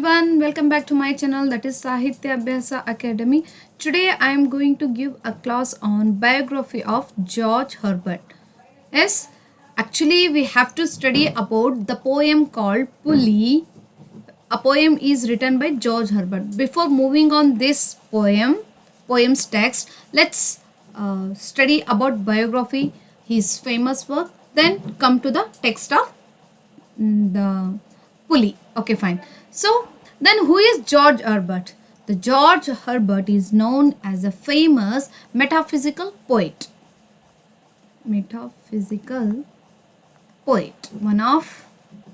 everyone, welcome back to my channel, that is Sahitya Abhyasa Academy. Today I am going to give a class on biography of George Herbert. Yes, actually we have to study about the poem called Pulley. A poem is written by George Herbert. Before moving on this poem's text, let's study about biography, his famous work, then come to the text of the Pulley. Okay, fine. So then who is George Herbert? The George Herbert is known as a famous metaphysical poet. One of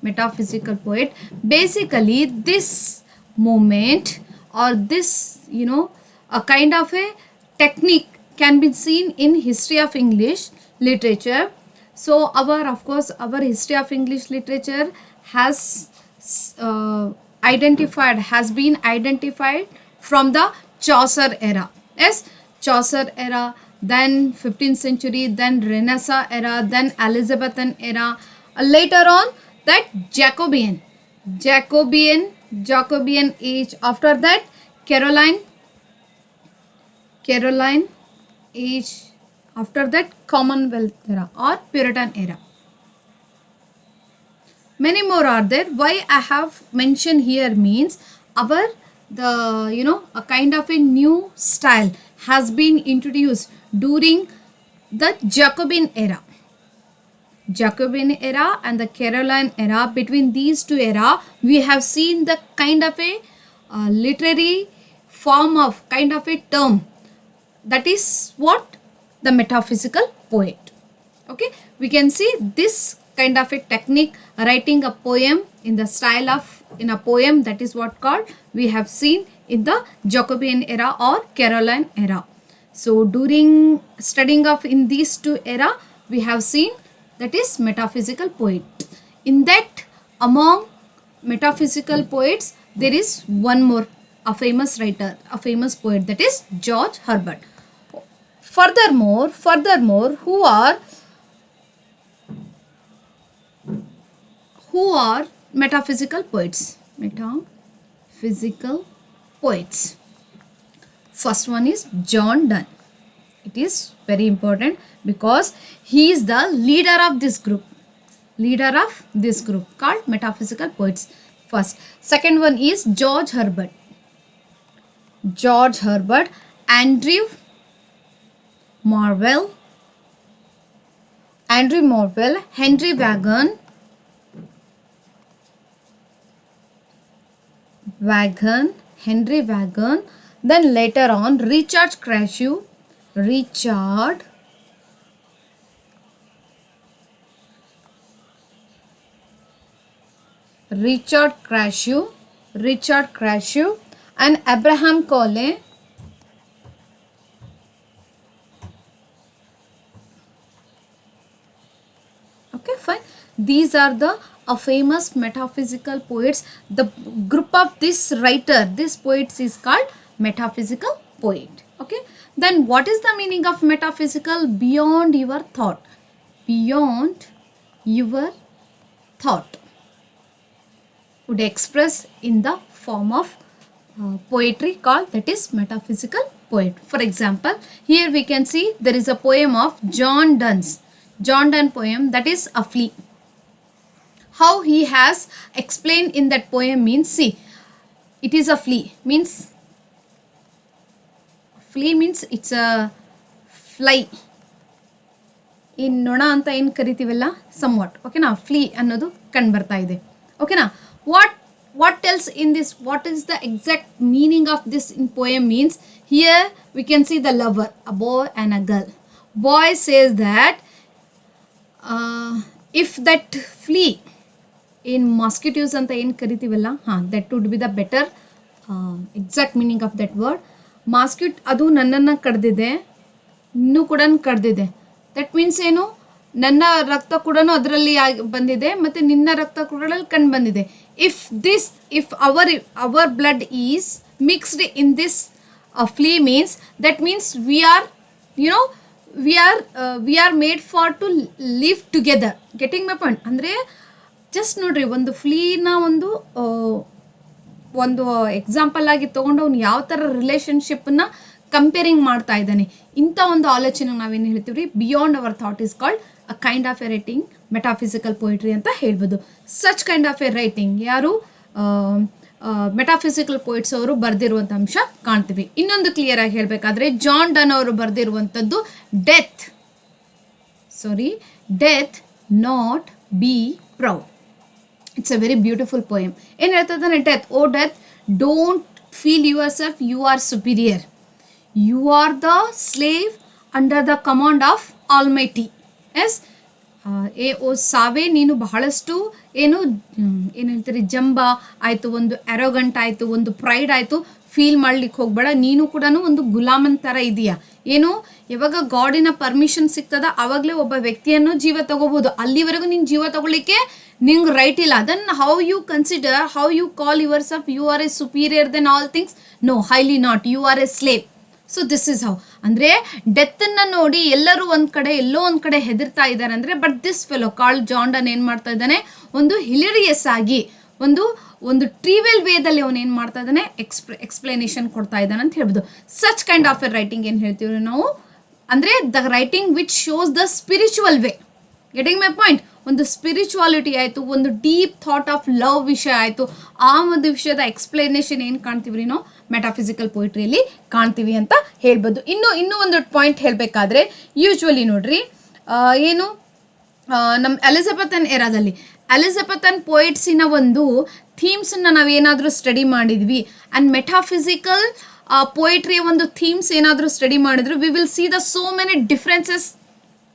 metaphysical poet. Basically this movement or this, a kind of a technique can be seen in history of English literature. So our history of English literature has been identified from the Chaucer era. Yes, Chaucer era, then 15th century, then Renaissance era, then Elizabethan era. Later on, that Jacobean age. After that, Caroline age. After that, Commonwealth era or Puritan era. Many more are there. Why I have mentioned here means a kind of a new style has been introduced during the Jacobean era and the Caroline era. Between these two era, we have seen the kind of a literary form of kind of a term, that is what the metaphysical poet. Okay, we can see this kind of a technique, writing a poem in the style of in a poem, that is what called we have seen in the Jacobean era or Caroline era. So during studying of in these two era, we have seen that is metaphysical poet. In that, among metaphysical poets, there is one more, a famous writer, a famous poet, that is George Herbert. Furthermore, who are metaphysical poets? Metaphysical poets. First one is John Donne. It is very important because he is the leader of this group called metaphysical poets. First. Second one is George Herbert. Andrew Marvell, Henry Henry Wagon, then later on Richard Crashew, and Abraham Cole. Okay, fine. These are the famous metaphysical poets. The group of this poets is called metaphysical poet. Okay. Then what is the meaning of metaphysical? Beyond your thought. Would express in the form of poetry called, that is metaphysical poet. For example, here we can see there is a poem of John Donne poem, that is a flea. How he has explained in that poem means, see, it is a flea means it's a fly. In nona anta ಏನು ಕರಿತೀವಲ್ಲ somewhat. Okay na, flea ಅನ್ನೋದು ಕಂಡು ಬರ್ತಾ ಇದೆ. Okay na, what else in this, what is the exact meaning of this in poem means, here we can see the lover, a boy and a girl. Boy says that if that flea in mosquitoes anta ಏನು ಕರಿತೀವಲ್ಲ, that would be the better exact meaning of that word. Mosquito ಅದು ನನ್ನನ್ನು ಕಡ್ದಿದೆ, ಇನ್ನೂ ಕೂಡ ಕಡ್ದಿದೆ. That means ಏನು, ನನ್ನ ರಕ್ತ ಕೂಡ ಅದರಲ್ಲಿ ಬಂದಿದೆ ಮತ್ತು ನಿನ್ನ ರಕ್ತ ಕೂಡ ಕಂಡು ಬಂದಿದೆ. if our blood is mixed in this flea means, that means we are made for to live together. Getting my point? ಅಂದರೆ ಜಸ್ಟ್ ನೋಡ್ರಿ, ಒಂದು ಫ್ಲೀನ ಒಂದು ಒಂದು ಎಕ್ಸಾಂಪಲ್ ಆಗಿ ತೊಗೊಂಡು ಅವ್ನು ಯಾವ ಥರ ರಿಲೇಷನ್ಶಿಪ್ಪನ್ನ ಕಂಪೇರಿಂಗ್ ಮಾಡ್ತಾ ಇದ್ದಾನೆ, ಇಂಥ ಒಂದು ಆಲೋಚನೆ ನಾವೇನು ಹೇಳ್ತೀವಿ ರೀ, beyond our thought is called a kind of A writing metaphysical poetry ಅಂತ ಹೇಳ್ಬೋದು. Such kind of A writing ಯಾರು ಮೆಟಾಫಿಸಿಕಲ್ ಪೊಯಿಟ್ಸ್ ಅವರು ಬರೆದಿರುವಂಥ ಅಂಶ ಕಾಣ್ತೀವಿ. ಇನ್ನೊಂದು ಕ್ಲಿಯರ್ ಆಗಿ ಹೇಳಬೇಕಾದ್ರೆ ಜಾನ್ ಡನ್ ಅವರು ಬರೆದಿರುವಂಥದ್ದು death not be proud. It's a very beautiful poem. ಏನು ಹೇಳ್ತದಾನೆ, death, oh death, don't feel yourself you are superior, you are the slave under the command of Almighty. Yes, oh ಸಾವೇ, ನೀನು ಬಹಳಷ್ಟು ಏನು ಹೇಳ್ತೀರಿ, ಜಂಬ ಆಯಿತು, ಒಂದು ಅರೋಗಂಟ್ ಆಯಿತು, ಒಂದು ಪ್ರೈಡ್ ಆಯಿತು, ಫೀಲ್ ಮಾಡ್ಲಿಕ್ಕೆ ಹೋಗ್ಬೇಡ. ನೀನು ಕೂಡ ಒಂದು ಗುಲಾಮನ್ ಥರ ಇದೆಯಾ. ಏನು, ಯಾವಾಗ ಗಾಡಿನ ಪರ್ಮಿಷನ್ ಸಿಗ್ತದ ಆವಾಗಲೇ ಒಬ್ಬ ವ್ಯಕ್ತಿಯನ್ನು ಜೀವ ತಗೋಬೋದು. ಅಲ್ಲಿವರೆಗೂ ನೀನು ಜೀವ ತಗೊಳ್ಳಿಕ್ಕೆ ನಿಂಗೆ ರೈಟ್ ಇಲ್ಲ. Then how you consider, how you call yourself you are a superior than all things? No, highly not, you are a slave. So this is how. ಅಂದರೆ ಡೆತ್ತನ್ನು ನೋಡಿ ಎಲ್ಲರೂ ಒಂದು ಕಡೆ ಎಲ್ಲೋ ಒಂದು ಕಡೆ ಹೆದರ್ತಾ ಇದ್ದಾರೆ ಅಂದರೆ, but this fellow called John Donne ಏನು ಮಾಡ್ತಾ ಇದ್ದಾನೆ, ಒಂದು ಹಿಲೇರಿಯಸ್ ಆಗಿ ಒಂದು ಟ್ರಿವಿಯಲ್ ವೇದಲ್ಲಿ ಅವನು ಏನು ಮಾಡ್ತಾ ಇದ್ದಾನೆ, ಎಕ್ಸ್ಪ್ಲನೇಷನ್ ಕೊಡ್ತಾ ಇದ್ದಾನೆ ಅಂತ ಹೇಳ್ಬೋದು. Such kind of A writing ಏನು ಹೇಳ್ತೀವಿ ನಾವು ಅಂದರೆ, the writing which shows the spiritual way. Getting my point? ಒಂದು ಸ್ಪಿರಿಚುವಾಲಿಟಿ ಆಯಿತು, ಒಂದು ಡೀಪ್ ಥಾಟ್ ಆಫ್ ಲವ್ ವಿಷಯ ಆಯಿತು, ಆ ಒಂದು ವಿಷಯದ ಎಕ್ಸ್ಪ್ಲನೇಷನ್ ಏನು ಕಾಣ್ತೀವಿ ರೀ ನಾವು ಮೆಟಾಫಿಸಿಕಲ್ ಪೊಯಿಟ್ರಿಯಲ್ಲಿ ಕಾಣ್ತೀವಿ ಅಂತ ಹೇಳ್ಬೋದು. ಇನ್ನೂ ಒಂದು ಪಾಯಿಂಟ್ ಹೇಳಬೇಕಾದ್ರೆ, ಯೂಶ್ವಲಿ ನೋಡ್ರಿ, ಏನು ನಮ್ಮ ಎಲಿಜಬೆಥನ್ ಎರಾದಲ್ಲಿ ಎಲಿಜಬೆಥನ್ ಪೊಯಿಟ್ಸಿನ ಒಂದು ಥೀಮ್ಸನ್ನು ನಾವೇನಾದರೂ ಸ್ಟಡಿ ಮಾಡಿದ್ವಿ, ಆ್ಯಂಡ್ ಮೆಟಾಫಿಸಿಕಲ್ ಪೊಯಿಟ್ರಿಯ ಒಂದು ಥೀಮ್ಸ್ ಏನಾದರೂ ಸ್ಟಡಿ ಮಾಡಿದ್ರು, we will see the so many differences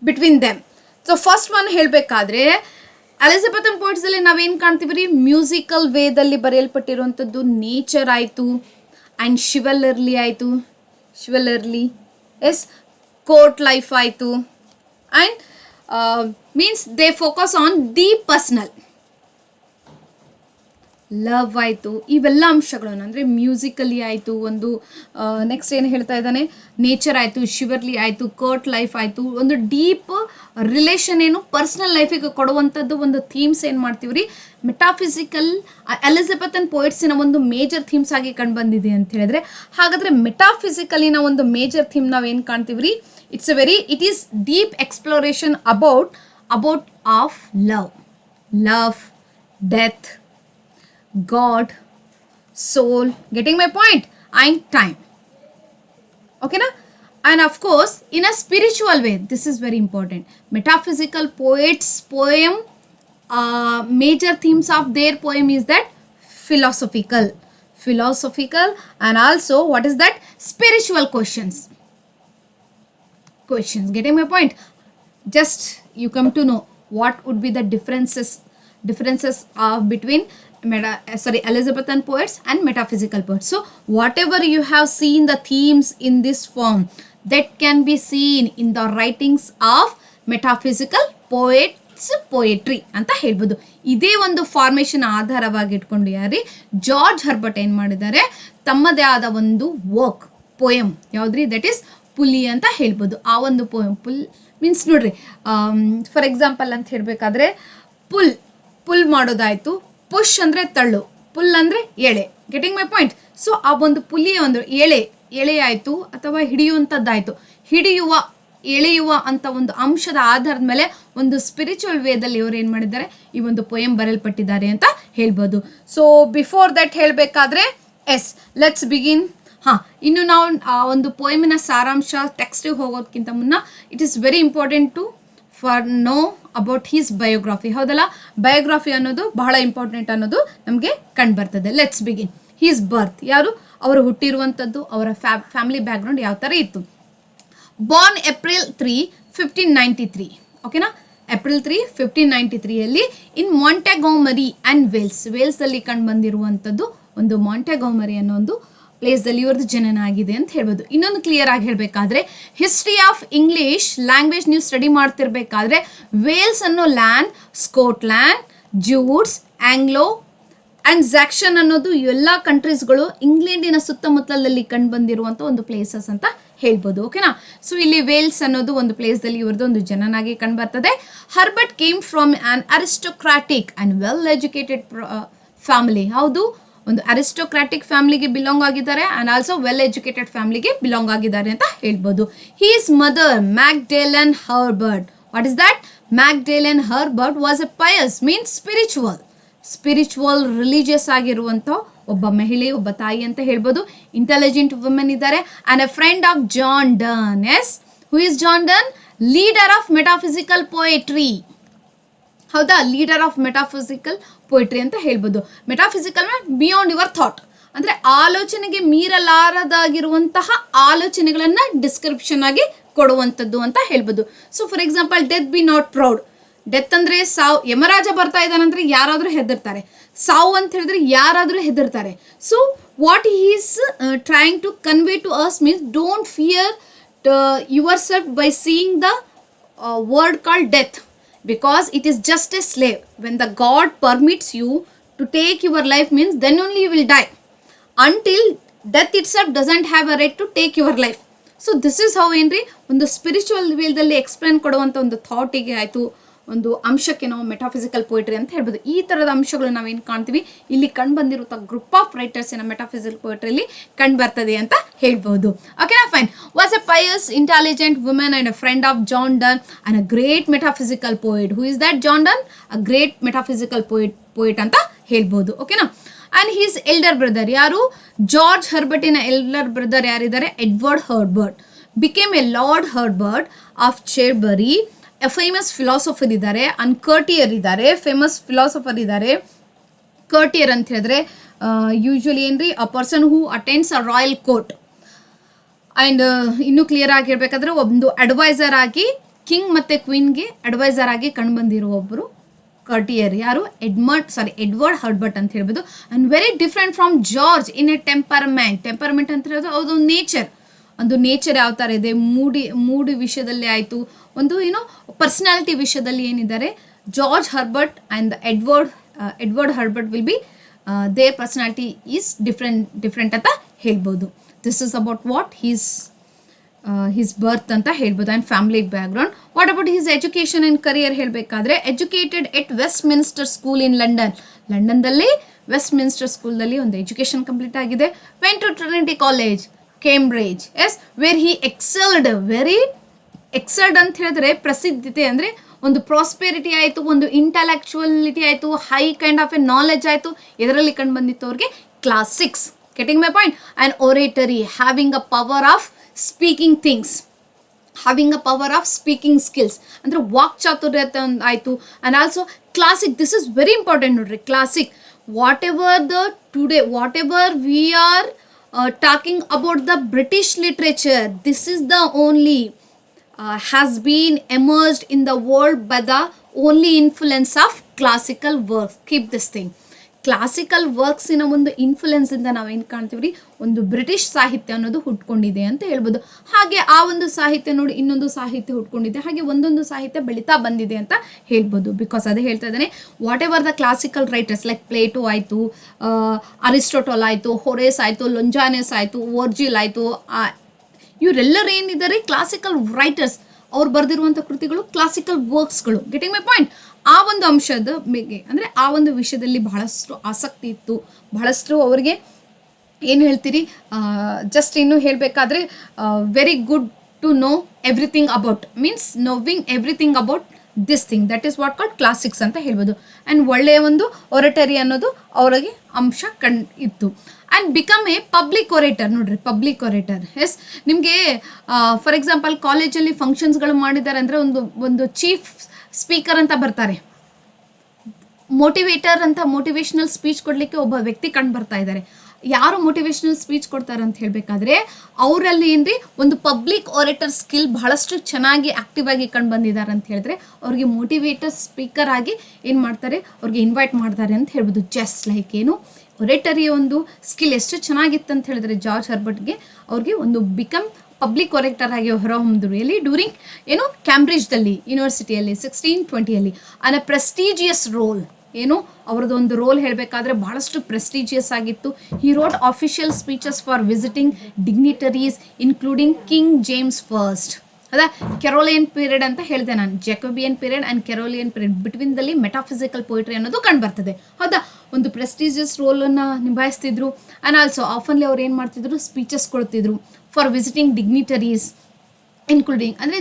between them. So first one ಹೇಳಬೇಕಾದ್ರೆ, ಎಲಿಜಬೆಥನ್ ಪೊಯಿಟ್ಸಲ್ಲಿ ನಾವೇನು ಕಾಣ್ತೀವಿ ರೀ, ಮ್ಯೂಸಿಕಲ್ ವೇದಲ್ಲಿ ಬರೆಯಲ್ಪಟ್ಟಿರುವಂಥದ್ದು ನೇಚರ್ ಆಯಿತು, ಆ್ಯಂಡ್ ಶಿವಲರ್ಲಿ ಎಸ್, ಕೋರ್ಟ್ ಲೈಫ್ ಆಯಿತು, and means they focus on the personal love ಆಯಿತು. ಇವೆಲ್ಲ ಅಂಶಗಳನ್ನು ಅಂದರೆ ಮ್ಯೂಸಿಕಲಿ ಆಯಿತು, ಒಂದು ನೆಕ್ಸ್ಟ್ ಏನು ಹೇಳ್ತಾ ಇದ್ದಾನೆ, ನೇಚರ್ ಆಯಿತು, ಶಿವರ್ಲಿ ಆಯಿತು, ಕೋರ್ಟ್ ಲೈಫ್ ಆಯಿತು, ಒಂದು ಡೀಪ್ ರಿಲೇಷನ್ ಏನು ಪರ್ಸ್ನಲ್ ಲೈಫಿಗೆ ಕೊಡುವಂಥದ್ದು ಒಂದು ಥೀಮ್ಸ್ ಏನು ಮಾಡ್ತೀವಿ ರೀ, ಮೆಟಾಫಿಸಿಕಲ್ ಎಲಿಜಬೆಥನ್ ಪೊಯಿಟ್ಸಿನ ಒಂದು ಮೇಜರ್ ಥೀಮ್ಸ್ ಆಗಿ ಕಂಡು ಬಂದಿದೆ ಅಂತ ಹೇಳಿದ್ರೆ, ಹಾಗಾದರೆ ಮೆಟಾಫಿಸಿಕಲಿನ ಒಂದು ಮೇಜರ್ ಥೀಮ್ ನಾವು ಏನು ಕಾಣ್ತೀವಿ ರೀ, it is deep exploration about of love, death, God, soul, getting my point, and time. Okay na? And of course, in a spiritual way, this is very important. Metaphysical poets' poem, major themes of their poem is that philosophical, and also what is that? Spiritual questions. Getting my point? Just you come to know what would be the differences between Elizabethan poets and metaphysical poets. So whatever you have seen the themes in this form, that can be seen in the writings of metaphysical poetry ಅಂತ ಹೇಳ್ಬೋದು. ಇದೇ ಒಂದು formation ಆಧಾರವಾಗಿ ಇಟ್ಕೊಂಡು ಯಾರಿ George Herbert ಏನು ಮಾಡಿದ್ದಾರೆ, ತಮ್ಮದೇ ಆದ ಒಂದು ಪೋಯಮ್ ಯಾವುದ್ರಿ, ದಟ್ ಈಸ್ ಪುಲಿ ಅಂತ ಹೇಳ್ಬೋದು. ಆ ಒಂದು ಪೋಯಮ್, ಪುಲ್ ಮೀನ್ಸ್ ನೋಡ್ರಿ, ಫಾರ್ ಎಕ್ಸಾಂಪಲ್ ಅಂತ ಹೇಳಬೇಕಾದ್ರೆ, ಪುಲ್ ಮಾಡೋದಾಯಿತು, ಪುಷ್ ಅಂದರೆ ತಳ್ಳು, ಪುಲ್ ಅಂದರೆ ಎಳೆ. Getting my point? ಸೊ ಆ ಒಂದು ಪುಲಿಯ ಒಂದು ಎಳೆ ಆಯಿತು ಅಥವಾ ಹಿಡಿಯುವಂಥದ್ದಾಯಿತು, ಎಳೆಯುವ ಅಂತ ಒಂದು ಅಂಶದ ಆಧಾರದ ಮೇಲೆ ಒಂದು ಸ್ಪಿರಿಚುವಲ್ ವೇದಲ್ಲಿ ಇವರು ಏನು ಮಾಡಿದ್ದಾರೆ, ಈ ಒಂದು ಪೊಯಮ್ ಬರೆಯಲ್ಪಟ್ಟಿದ್ದಾರೆ ಅಂತ ಹೇಳ್ಬೋದು. ಸೊ ಬಿಫೋರ್ ದಟ್ ಹೇಳಬೇಕಾದ್ರೆ, ಎಸ್ ಲೆಟ್ಸ್ ಬಿಗಿನ್. ಇನ್ನು ನಾವು ಆ ಒಂದು ಪೊಯಮಿನ ಸಾರಾಂಶ ಟೆಕ್ಸ್ಟಿಗೆ ಹೋಗೋದಕ್ಕಿಂತ ಮುನ್ನ, it is very important to for know about his biography. ಹೌದಲ್ಲ, ಬಯೋಗ್ರಫಿ ಅನ್ನೋದು ಬಹಳ ಇಂಪಾರ್ಟೆಂಟ್ ಅನ್ನೋದು ನಮಗೆ ಕಂಡು ಬರ್ತದೆ. Let's begin. ಹೀಸ್ ಬರ್ತ್, ಯಾರು ಅವರು ಹುಟ್ಟಿರುವಂಥದ್ದು, ಅವರ ಫ್ಯಾಮಿಲಿ ಬ್ಯಾಕ್ಗ್ರೌಂಡ್ ಯಾವ ಥರ ಇತ್ತು. Born April 3, 1593. ಓಕೆನಾ, April 3, 1593 ಇನ್ ಮಾಂಟೆಗೊಮರಿ ಆ್ಯಂಡ್ ವೇಲ್ಸಲ್ಲಿ ಕಂಡು ಬಂದಿರುವಂಥದ್ದು ಒಂದು ಮಾಂಟೆಗೊಮರಿ ಅನ್ನೋ ಒಂದು ಪ್ಲೇಸ್ದಲ್ಲಿ ಇವ್ರದ್ದು ಜನನ ಆಗಿದೆ ಅಂತ ಹೇಳ್ಬೋದು. ಇನ್ನೊಂದು ಕ್ಲಿಯರ್ ಆಗಿ ಹೇಳಬೇಕಾದ್ರೆ, ಹಿಸ್ಟ್ರಿ ಆಫ್ ಇಂಗ್ಲೀಷ್ ಲ್ಯಾಂಗ್ವೇಜ್ ನೀವು ಸ್ಟಡಿ ಮಾಡ್ತಿರ್ಬೇಕಾದ್ರೆ, ವೇಲ್ಸ್ ಅನ್ನೋ ಲ್ಯಾಂಡ್, ಸ್ಕಾಟ್ಲ್ಯಾಂಡ್, ಜೂಟ್ಸ್, ಆಂಗ್ಲೋ ಆ್ಯಂಡ್ ಝ್ಯಾಕ್ಷನ್ ಅನ್ನೋದು ಎಲ್ಲ ಕಂಟ್ರೀಸ್ಗಳು ಇಂಗ್ಲೆಂಡಿನ ಸುತ್ತಮುತ್ತಲಲ್ಲಿ ಕಂಡು ಬಂದಿರುವಂಥ ಒಂದು ಪ್ಲೇಸಸ್ ಅಂತ ಹೇಳ್ಬೋದು. ಓಕೆನಾ, ಸೊ ಇಲ್ಲಿ ವೇಲ್ಸ್ ಅನ್ನೋದು ಒಂದು ಪ್ಲೇಸ್ದಲ್ಲಿ ಇವ್ರದ್ದು ಒಂದು ಜನನಾಗಿ ಕಂಡು ಬರ್ತದೆ. Herbert came from an aristocratic and well educated family. ಹೌದು, ಒಂದು ಅರಿಸ್ಟೋಕ್ರಾಟಿಕ್ ಫ್ಯಾಮಿಲಿಗೆ ಬಿಲಾಂಗ್ ಆಗಿದ್ದಾರೆ ಆ್ಯಂಡ್ ಆಲ್ಸೋ ವೆಲ್ ಎಜುಕೇಟೆಡ್ ಫ್ಯಾಮಿಲಿಗೆ ಬಿಲಾಂಗ್ ಆಗಿದ್ದಾರೆ ಅಂತ ಹೇಳ್ಬೋದು. His mother Magdalen Herbert, what is that? Magdalen Herbert was a pious, means spiritual religious ಆಗಿರುವಂಥ ಒಬ್ಬ ಮಹಿಳೆ, ಒಬ್ಬ ತಾಯಿ ಅಂತ ಹೇಳ್ಬೋದು. ಇಂಟೆಲಿಜೆಂಟ್ ವುಮೆನ್ ಇದ್ದಾರೆ and a friend of John Donne. Yes, who is John Donne? Leader of metaphysical poetry. ಹೌದಾ, leader of metaphysical poetry ಅಂತ ಹೇಳ್ಬೋದು. ಮೆಟಾಫಿಸಿಕಲ್ ಬಿಯಾಂಡ್ ಯುವರ್ ಥಾಟ್, ಅಂದರೆ ಆಲೋಚನೆಗೆ ಮೀರಲಾರದಾಗಿರುವಂತಹ ಆಲೋಚನೆಗಳನ್ನು ಡಿಸ್ಕ್ರಿಪ್ಷನ್ ಆಗಿ ಕೊಡುವಂಥದ್ದು ಅಂತ ಹೇಳ್ಬೋದು. So for example, death B not proud. Death ಅಂದರೆ ಸಾವು. ಯಮರಾಜ ಬರ್ತಾ ಇದ್ದಾನಂದ್ರೆ ಯಾರಾದರೂ ಹೆದರ್ತಾರೆ. ಸಾವು ಅಂತ ಹೇಳಿದ್ರೆ ಯಾರಾದರೂ ಹೆದರ್ತಾರೆ. So what he is trying to convey to us means don't fear yourself by seeing the word called death, because it is just a slave. When the God permits you to take your life means then only you will die. Until death itself doesn't have a right to take your life. So this is how ಏನ್ರಿ ಒಂದು spiritual ವೇದಲ್ಲಿ explain ಕೊಡುವಂಥ ಒಂದು ಥಾಟಿಗೆ ಆಯಿತು, ಒಂದು ಅಂಶಕ್ಕೆ ನಾವು metaphysical poetry ಅಂತ ಹೇಳ್ಬೋದು. ಈ ಥರದ ಅಂಶಗಳು ನಾವೇನು ಕಾಣ್ತೀವಿ ಇಲ್ಲಿ ಕಂಡು ಬಂದಿರುವಂಥ ಗ್ರೂಪ್ ಆಫ್ ರೈಟರ್ಸ್ ಏನ ಮೆಟಾಫಿಸಿಕಲ್ ಪೋಯಿಟ್ರಿಯಲ್ಲಿ ಕಂಡು ಬರ್ತದೆ ಅಂತ ಹೇಳ್ಬೋದು. ಓಕೆನಾ, fine. Was a pious intelligent women and a friend of John Donne and a great metaphysical poet. Who is that John Donne? A great metaphysical poet ಅಂತ ಹೇಳ್ಬೋದು. ಓಕೆನಾ. ಆ್ಯಂಡ್ ಹೀಸ್ ಎಲ್ಡರ್ ಬ್ರದರ್ ಯಾರು? ಜಾರ್ಜ್ ಹರ್ಬರ್ಟಿನ elder brother ಯಾರಿದ್ದಾರೆ? Edward Herbert. Became a Lord Herbert of Cherbury. A famous philosopher ಇದ್ದಾರೆ, and courtier ಇದ್ದಾರೆ. Famous philosopher ಇದ್ದಾರೆ. ಕರ್ಟಿಯರ್ ಅಂತ ಹೇಳಿದ್ರೆ ಯೂಶ್ವಲಿ ಏನ್ರಿ a person who attends a royal court. And ಇನ್ನೂ ಕ್ಲಿಯರ್ ಆಗಿರ್ಬೇಕಾದ್ರೆ ಒಂದು ಅಡ್ವೈಸರ್ ಆಗಿ ಕಿಂಗ್ ಮತ್ತು ಕ್ವೀನ್ಗೆ ಅಡ್ವೈಸರ್ ಆಗಿ ಕಂಡುಬಂದಿರುವ ಒಬ್ಬರು ಕರ್ಟಿಯರ್. ಯಾರು? ಎಡ್ವರ್ಡ್ ಹರ್ಬರ್ಟ್ ಅಂತ ಹೇಳ್ಬೋದು. And very different from George in a temperament ಅಂತ ಹೇಳೋದು ಅದು ನೇಚರ್. ಒಂದು ನೇಚರ್ ಯಾವ ಥರ ಇದೆ, ಮೂಡಿ ವಿಷಯದಲ್ಲಿ ಆಯಿತು, ಒಂದು ಪರ್ಸನಾಲಿಟಿ ವಿಷಯದಲ್ಲಿ ಏನಿದ್ದಾರೆ George Herbert and Edward Herbert will be there personality is different ಅಂತ ಹೇಳ್ಬೋದು. This is about what his birth ಅಂತ ಹೇಳ್ಬೋದು and family background. What about his education and career ಹೇಳಬೇಕಾದ್ರೆ educated at Westminster school in ಲಂಡನ್ದಲ್ಲಿ Westminster ಸ್ಕೂಲ್ನಲ್ಲಿ ಒಂದು education complete ಆಗಿದೆ. Went to Trinity College Cambridge. Yes, where he excelled ಅಂತ ಹೇಳಿದ್ರೆ ಪ್ರಸಿದ್ಧತೆ ಅಂದರೆ ಒಂದು ಪ್ರಾಸ್ಪೆರಿಟಿ ಆಯಿತು, ಒಂದು ಇಂಟೆಲೆಕ್ಚುವಲಿಟಿ ಆಯಿತು, high kind of a knowledge ಆಯಿತು. ಇದರಲ್ಲಿ ಕಂಡು ಬಂದಿತ್ತು ಅವ್ರಿಗೆ class 6. Getting my point? And oratory, having a power of speaking things, having a power of speaking skills ಅಂದರೆ ವಾಕ್ಚಾತುರ್ಯತೆ ಆಯಿತು. And also classic, this is very important ನೋಡ್ರಿ. Classic, whatever we are talking about the British literature, this is the only has been emerged in the world by the only influence of classical works. Keep this thing. Classical ವರ್ಕ್ಸಿನ ಒಂದು ಇನ್ಫ್ಲುಯೆನ್ಸಿಂದ ನಾವೇನು ಕಾಣ್ತೀವಿ, ಒಂದು British ಸಾಹಿತ್ಯ ಅನ್ನೋದು ಹುಟ್ಕೊಂಡಿದೆ ಅಂತ ಹೇಳ್ಬೋದು. ಹಾಗೆ ಆ ಒಂದು ಸಾಹಿತ್ಯ ನೋಡಿ ಇನ್ನೊಂದು ಸಾಹಿತ್ಯ ಹುಟ್ಕೊಂಡಿದೆ, ಹಾಗೆ ಒಂದೊಂದು ಸಾಹಿತ್ಯ ಬೆಳೀತಾ ಬಂದಿದೆ ಅಂತ ಹೇಳ್ಬೋದು. ಬಿಕಾಸ್ ಅದೇ ಹೇಳ್ತಾ ಇದ್ದಾನೆ, what ever the classical writers like Plato ಆಯಿತು, ಅರಿಸ್ಟೋಟಲ್ ಆಯಿತು, ಹೊರೇಸ್ ಆಯಿತು, ಲೊಂಜಾನೆಸ್ ಆಯಿತು, ವರ್ಜಿಲ್ ಆಯಿತು, ಇವರೆಲ್ಲರೂ ಏನಿದ್ದಾರೆ ಕ್ಲಾಸಿಕಲ್ ರೈಟರ್ಸ್. ಅವ್ರು ಬರೆದಿರುವಂಥ ಕೃತಿಗಳು ಕ್ಲಾಸಿಕಲ್ ವರ್ಕ್ಸ್ಗಳು. Getting my point? ಆ ಒಂದು ಅಂಶದ ಬಗ್ಗೆ ಅಂದರೆ ಆ ಒಂದು ವಿಷಯದಲ್ಲಿ ಬಹಳಷ್ಟು ಆಸಕ್ತಿ ಇತ್ತು, ಬಹಳಷ್ಟು ಅವರಿಗೆ ಏನು ಹೇಳ್ತೀರಿ, ಜಸ್ಟ್ ಇನ್ನು ಹೇಳಬೇಕಾದ್ರೆ very good to know everything about, means knowing everything about this thing, that is what called classics ಅಂತ ಹೇಳ್ಬೋದು. ಆ್ಯಂಡ್ ಒಳ್ಳೆಯ ಒಂದು ಒರಟರಿ ಅನ್ನೋದು ಅವರಿಗೆ ಅಂಶ ಇತ್ತು. And become A public orator. ನೋಡ್ರಿ, ಪಬ್ಲಿಕ್ ಒರೇಟರ್. ಎಸ್, ನಿಮಗೆ ಫಾರ್ ಎಕ್ಸಾಂಪಲ್ ಕಾಲೇಜಲ್ಲಿ ಫಂಕ್ಷನ್ಸ್ಗಳು ಮಾಡಿದ್ದಾರೆ ಅಂದರೆ ಒಂದು ಚೀಫ್ ಸ್ಪೀಕರ್ ಅಂತ ಬರ್ತಾರೆ, ಮೋಟಿವೇಟರ್ ಅಂತ ಮೋಟಿವೇಶ್ನಲ್ ಸ್ಪೀಚ್ ಕೊಡಲಿಕ್ಕೆ ಒಬ್ಬ ವ್ಯಕ್ತಿ ಕಂಡು ಬರ್ತಾ ಇದ್ದಾರೆ. ಯಾರು ಮೋಟಿವೇಶ್ನಲ್ ಸ್ಪೀಚ್ ಕೊಡ್ತಾರೆ ಅಂತ ಹೇಳಬೇಕಾದ್ರೆ ಅವರಲ್ಲಿ ಏನ್ರಿ ಒಂದು ಪಬ್ಲಿಕ್ ಒರೇಟರ್ ಸ್ಕಿಲ್ ಬಹಳಷ್ಟು ಚೆನ್ನಾಗಿ ಆ್ಯಕ್ಟಿವ್ ಆಗಿ ಕಂಡು ಬಂದಿದ್ದಾರೆ ಅಂತ ಹೇಳಿದ್ರೆ ಅವ್ರಿಗೆ ಮೋಟಿವೇಟರ್ ಸ್ಪೀಕರ್ ಆಗಿ ಏನು ಮಾಡ್ತಾರೆ, ಅವ್ರಿಗೆ ಇನ್ವೈಟ್ ಮಾಡ್ತಾರೆ ಅಂತ ಹೇಳ್ಬೋದು. ಜಸ್ಟ್ ಲೈಕ್ ಏನು ಒರೇಟರಿಯ ಒಂದು ಸ್ಕಿಲ್ ಎಷ್ಟು ಚೆನ್ನಾಗಿತ್ತು ಅಂತ ಹೇಳಿದ್ರೆ ಜಾರ್ಜ್ ಹರ್ಬರ್ಟ್ಗೆ ಅವ್ರಿಗೆ ಒಂದು ಬಿಕಮ್ ಪಬ್ಲಿಕ್ ಒರೇಟರ್ ಆಗಿ ಹೊರಹೊಮ್ಮಿದ್ರು. ಎಲ್ಲಿ? ಡ್ಯೂರಿಂಗ್ ಏನು ಕ್ಯಾಂಬ್ರಿಡ್ಜ್ದಲ್ಲಿ ಯೂನಿವರ್ಸಿಟಿಯಲ್ಲಿ 1620 ಆನ್ ಅ ಪ್ರೆಸ್ಟೀಜಿಯಸ್ ರೋಲ್. ಏನು ಅವ್ರದ್ದು ಒಂದು ರೋಲ್ ಹೇಳಬೇಕಾದ್ರೆ ಬಹಳಷ್ಟು ಪ್ರೆಸ್ಟೀಜಿಯಸ್ ಆಗಿತ್ತು. He wrote official speeches for visiting dignitaries including King James First. ಅದ ಕೆರೋಲಿಯನ್ ಪೀರಿಯಡ್ ಅಂತ ಹೇಳಿದೆ ನಾನು. Jacobean period and Carolean period ಬಿಟ್ವೀನ್ದಲ್ಲಿ ಮೆಟಾಫಿಸಿಕಲ್ ಪೋಯಿಟ್ರಿ ಅನ್ನೋದು ಕಂಡು ಬರ್ತದೆ. ಹೌದಾ? ಒಂದು ಪ್ರೆಸ್ಟೀಜಿಯಸ್ ರೋಲನ್ನು ನಿಭಾಯಿಸ್ತಿದ್ರು. ಆ್ಯಂಡ್ ಆಲ್ಸೋ ಆಫನ್ಲಿ ಅವ್ರು ಏನು ಮಾಡ್ತಿದ್ರು, ಸ್ಪೀಚಸ್ ಕೊಡ್ತಿದ್ರು ಫಾರ್ ವಿಸಿಟಿಂಗ್ ಡಿಗ್ನಿಟರೀಸ್ ಇನ್ಕ್ಲೂಡಿಂಗ್, ಅಂದರೆ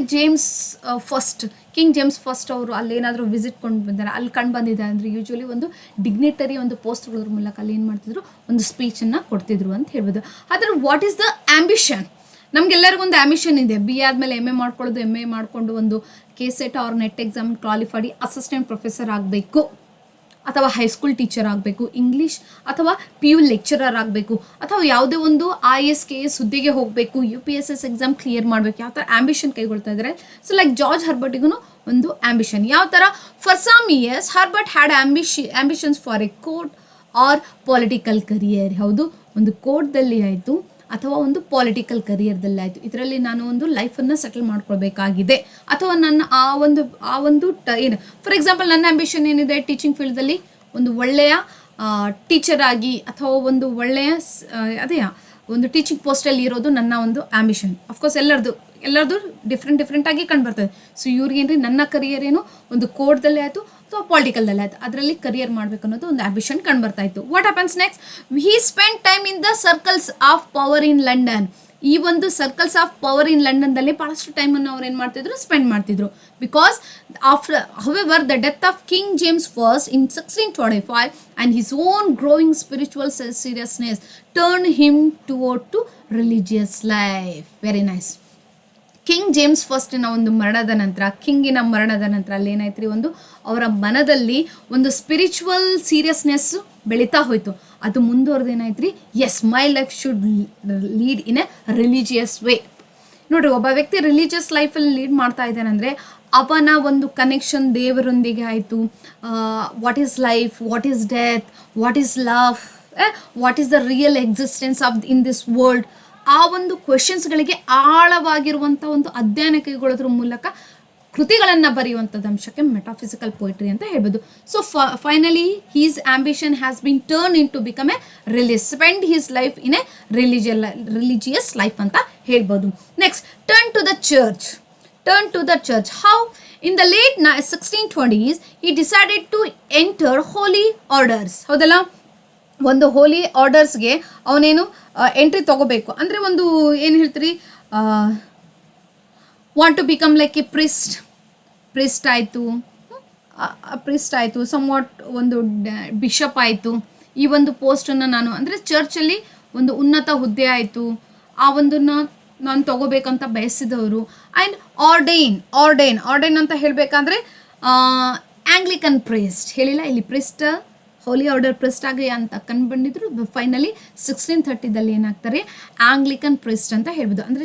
ಕಿಂಗ್ ಜೇಮ್ಸ್ ಫಸ್ಟ್ ಅವರು ಅಲ್ಲೇನಾದರೂ ವಿಸಿಟ್ ಕೊಂಡು ಬಂದಾರೆ, ಅಲ್ಲಿ ಕಂಡು ಬಂದಿದ್ದಾರೆ ಅಂದರೆ ಯೂಶ್ವಲಿ ಒಂದು ಡಿಗ್ನಿಟರಿ ಒಂದು ಪೋಸ್ಟ್ಗಳ ಮೂಲಕ ಅಲ್ಲಿ ಏನು ಮಾಡ್ತಿದ್ರು, ಒಂದು ಸ್ಪೀಚನ್ನು ಕೊಡ್ತಿದ್ರು ಅಂತ ಹೇಳ್ಬೋದು. ಆದರೆ ವಾಟ್ ಈಸ್ ದ ಆ್ಯಂಬಿಷನ್? ನಮಗೆಲ್ಲರಿಗೂ ಒಂದು ಆ್ಯಂಬಿಷನ್ ಇದೆ, ಬಿ ಎ ಆದಮೇಲೆ ಎಮ್ ಎ ಮಾಡ್ಕೊಳ್ಳೋದು, ಎಮ್ ಎ ಮಾಡಿಕೊಂಡು ಒಂದು KSET or net exam qualified assistant professor ಆಗಬೇಕು, ಅಥವಾ ಹೈಸ್ಕೂಲ್ ಟೀಚರ್ ಆಗಬೇಕು, ಇಂಗ್ಲೀಷ್ ಅಥವಾ PU ಲೆಕ್ಚರರ್ ಆಗಬೇಕು, ಅಥವಾ ಯಾವುದೇ ಒಂದು IAS KS ಹುದ್ದೆಗೆ ಹೋಗಬೇಕು, UPSS ಎಕ್ಸಾಮ್ ಕ್ಲಿಯರ್ ಮಾಡಬೇಕು, ಯಾವ ಥರ ಆ್ಯಂಬಿಷನ್ ಕೈಗೊಳ್ತಾ ಇದ್ದಾರೆ. ಸೊ ಲೈಕ್ ಜಾರ್ಜ್ ಹರ್ಬರ್ಟಿಗೂ ಒಂದು ಆ್ಯಂಬಿಷನ್. ಯಾವ ಥರ? For some years Herbert had ambitions for a court or political career. ಹೌದು, ಒಂದು ಕೋರ್ಟ್ದಲ್ಲಿ ಆಯಿತು ಅಥವಾ ಒಂದು ಪೊಲಿಟಿಕಲ್ ಕರಿಯರ್ದಲ್ಲಿ ಆಯಿತು, ಇದರಲ್ಲಿ ನಾನು ಒಂದು ಲೈಫನ್ನು ಸೆಟಲ್ ಮಾಡ್ಕೊಳ್ಬೇಕಾಗಿದೆ, ಅಥವಾ ನನ್ನ ಆ ಒಂದು ಏನು ಫಾರ್ ಎಕ್ಸಾಂಪಲ್ ನನ್ನ ಆ್ಯಂಬಿಷನ್ ಏನಿದೆ, ಟೀಚಿಂಗ್ ಫೀಲ್ಡಲ್ಲಿ ಒಂದು ಒಳ್ಳೆಯ ಟೀಚರ್ ಆಗಿ ಅಥವಾ ಒಂದು ಒಳ್ಳೆಯ ಒಂದು ಟೀಚಿಂಗ್ ಪೋಸ್ಟಲ್ಲಿ ಇರೋದು ನನ್ನ ಒಂದು ಆ್ಯಂಬಿಷನ್. ಅಫ್ಕೋರ್ಸ್ ಎಲ್ಲರದು ಡಿಫ್ರೆಂಟಾಗಿ ಕಂಡುಬರ್ತದೆ. ಸೊ ಇವ್ರಿಗೇನ್ರಿ, ನನ್ನ ಕರಿಯರ್ ಏನು, ಒಂದು ಕೋರ್ಟ್ದಲ್ಲೇ ಆಯಿತು ಅಥವಾ ಪೊಲಿಟಿಕಲ್ದಲ್ಲೇ ಆಯಿತು, ಅದರಲ್ಲಿ ಕರಿಯರ್ ಮಾಡಬೇಕು ಅನ್ನೋದು ಒಂದು ಆ್ಯಂಬಿಷನ್ ಕಂಡುಬರ್ತಾ ಇತ್ತು. What happens next? He spend time in the circles of power in London. ಈ ಒಂದು ಸರ್ಕಲ್ಸ್ ಆಫ್ ಪವರ್ ಇನ್ ಲಂಡನ್ದಲ್ಲಿ ಭಾಳಷ್ಟು ಟೈಮನ್ನು ಅವ್ರು ಏನು ಮಾಡ್ತಿದ್ರು, ಸ್ಪೆಂಡ್ ಮಾಡ್ತಿದ್ರು. Because however the death of King James I in 1625 and his own growing spiritual seriousness turned him toward to religious life. Very nice. King James ಫಸ್ಟಿನ ಒಂದು ಕಿಂಗಿನ ಮರಣದ ನಂತರ ಅಲ್ಲಿ ಏನಾಯ್ತು, ಒಂದು ಅವರ ಮನದಲ್ಲಿ ಒಂದು ಸ್ಪಿರಿಚುವಲ್ ಸೀರಿಯಸ್ನೆಸ್ ಬೆಳೀತಾ ಹೋಯ್ತು. ಅದು ಮುಂದುವರೆದು ಏನಾಯ್ತು, yes my life should lead in a religious way. ನೋಡ್ರಿ, ಒಬ್ಬ ವ್ಯಕ್ತಿ ರಿಲಿಜಿಯಸ್ ಲೈಫಲ್ಲಿ ಲೀಡ್ ಮಾಡ್ತಾ ಇದ್ದಾನೆ ಅಂದರೆ ಅವನ ಒಂದು ಕನೆಕ್ಷನ್ ದೇವರೊಂದಿಗೆ ಆಯಿತು. What is life, what is death, what is love, what is the real existence of in this world, ಆ ಒಂದು ಕ್ವೆಶನ್ಸ್ಗಳಿಗೆ ಆಳವಾಗಿರುವಂಥ ಒಂದು ಅಧ್ಯಯನ ಕೈಗೊಳ್ಳೋದ್ರ ಮೂಲಕ ಕೃತಿಗಳನ್ನು ಬರೆಯುವಂಥದ್ದು ಅಂಶಕ್ಕೆ ಮೆಟಾಫಿಸಿಕಲ್ ಪೋಯಿಟ್ರಿ ಅಂತ ಹೇಳ್ಬೋದು. So finally his ambition has been turn into become a spend his life in a religious life ಅಂತ ಹೇಳ್ಬೋದು. Next, turn to the church. How? In the late 1620s he decided to enter holy orders. ಹೌದಲ್ಲ, ಒಂದು ಹೋಲಿ ಆರ್ಡರ್ಸ್ಗೆ ಅವನೇನು entry ತಗೋಬೇಕು ಅಂದರೆ ಒಂದು ಏನು ಹೇಳ್ತೀರಿ, want to become like a priest ಆಯಿತು, ಸಮ್ವಾಟ್ ಒಂದು ಬಿಷಪ್ ಆಯಿತು. ಈ ಒಂದು ಪೋಸ್ಟನ್ನು ನಾನು ಅಂದರೆ ಚರ್ಚಲ್ಲಿ ಒಂದು ಉನ್ನತ ಹುದ್ದೆ ಆಯಿತು, ಆ ಒಂದನ್ನು ನಾನು ತಗೋಬೇಕಂತ ಬಯಸಿದವರು. ಆ್ಯಂಡ್ ಆರ್ಡೈನ್ ಅಂತ ಹೇಳಬೇಕಾದ್ರೆ ಆಂಗ್ಲಿಕನ್ ಪ್ರಿಸ್ಟ್ ಹೇಳಿಲ್ಲ, ಇಲ್ಲಿ ಪ್ರಿಸ್ಟ್ ಹೋಲಿ ಆರ್ಡರ್ ಪ್ರಿಸ್ಟ್ ಆಗಿ ಅಂತ ಕಂಡುಬಂದಿದ್ರು. ಫೈನಲಿ 1630ದಲ್ಲಿ ಏನಾಗ್ತಾರೆ, ಆಂಗ್ಲಿಕನ್ ಪ್ರಿಸ್ಟ್ ಅಂತ ಹೇಳ್ಬೋದು. ಅಂದರೆ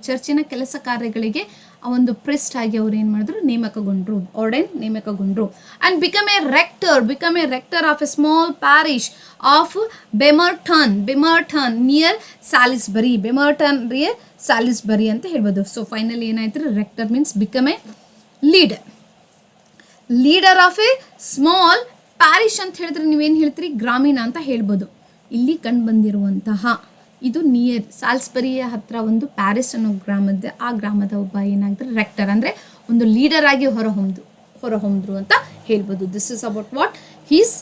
ಚರ್ಚಿನ ಕೆಲಸ ಕಾರ್ಯಗಳಿಗೆ ಆ ಒಂದು ಪ್ರಿಸ್ಟ್ ಆಗಿ ಅವ್ರು ಏನು ಮಾಡಿದ್ರು, ನೇಮಕಗೊಂಡ್ರು. And become a rector of a small parish of Bemerton near Salisbury ಅಂತ ಹೇಳ್ಬೋದು. ಸೊ ಫೈನಲಿ ಏನಾಯ್ತು, rector means become a leader of a small parish ಅಂತ ಹೇಳಿದ್ರೆ ನೀವೇನು ಹೇಳ್ತೀರಿ, ಗ್ರಾಮೀಣ ಅಂತ ಹೇಳ್ಬೋದು. ಇಲ್ಲಿ ಕಂಡು ಬಂದಿರುವಂತಹ ಇದು ನಿಯರ್ ಸಾಲ್ಸ್ಬರಿಯ ಹತ್ರ ಒಂದು ಪ್ಯಾರಿಸ್ ಅನ್ನೋ ಗ್ರಾಮದ, ಆ ಗ್ರಾಮದ ಒಬ್ಬ ಏನಾಗ್ತಾರೆ, ರೆಕ್ಟರ್ ಅಂದರೆ ಒಂದು ಲೀಡರ್ ಆಗಿ ಹೊರಹೊಮ್ಮಿದ್ರು ಅಂತ ಹೇಳ್ಬೋದು. This is about what his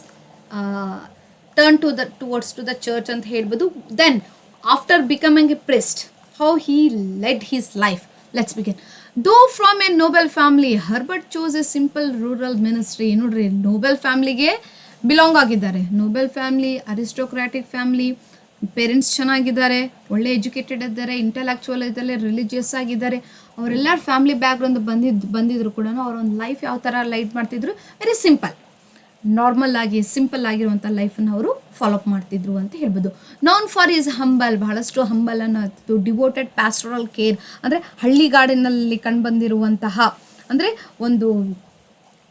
turn towards to the church ಅಂತ ಹೇಳ್ಬೋದು. Then after becoming a priest, how he led his life. Let's begin. Though from a noble family, Herbert chose a simple rural ministry. ನೋಡ್ರಿ, Nobel ಫ್ಯಾಮ್ಲಿಗೆ belong ಆಗಿದ್ದಾರೆ. Nobel family, aristocratic family, parents ಚೆನ್ನಾಗಿದ್ದಾರೆ, ಒಳ್ಳೆ educated ಇದ್ದಾರೆ, intellectual ಇದ್ದಾರೆ, religious ಆಗಿದ್ದಾರೆ. ಅವರೆಲ್ಲರ family background ಬಂದಿದ್ರು ಕೂಡ ಅವರ ಒಂದು ಲೈಫ್ ಯಾವ ಥರ ಲೈಡ್ ಮಾಡ್ತಿದ್ರು, ವೆರಿ ನಾರ್ಮಲ್ ಆಗಿ ಸಿಂಪಲ್ ಆಗಿರುವಂಥ ಲೈಫನ್ನು ಅವರು ಫಾಲೋಅಪ್ ಮಾಡ್ತಿದ್ರು ಅಂತ ಹೇಳ್ಬೋದು. ನಾನ್ ಫಾರ್ ಈಸ್ ಹಂಬಲ್, ಬಹಳಷ್ಟು ಹಂಬಲ್ ಅನ್ನೋದು, ಡಿವೋಟೆಡ್ ಪ್ಯಾಸ್ಟೋರಲ್ ಕೇರ್ ಅಂದರೆ ಹಳ್ಳಿಗಾಡಿನಲ್ಲಿ ಕಂಡುಬಂದಿರುವಂತಹ ಅಂದರೆ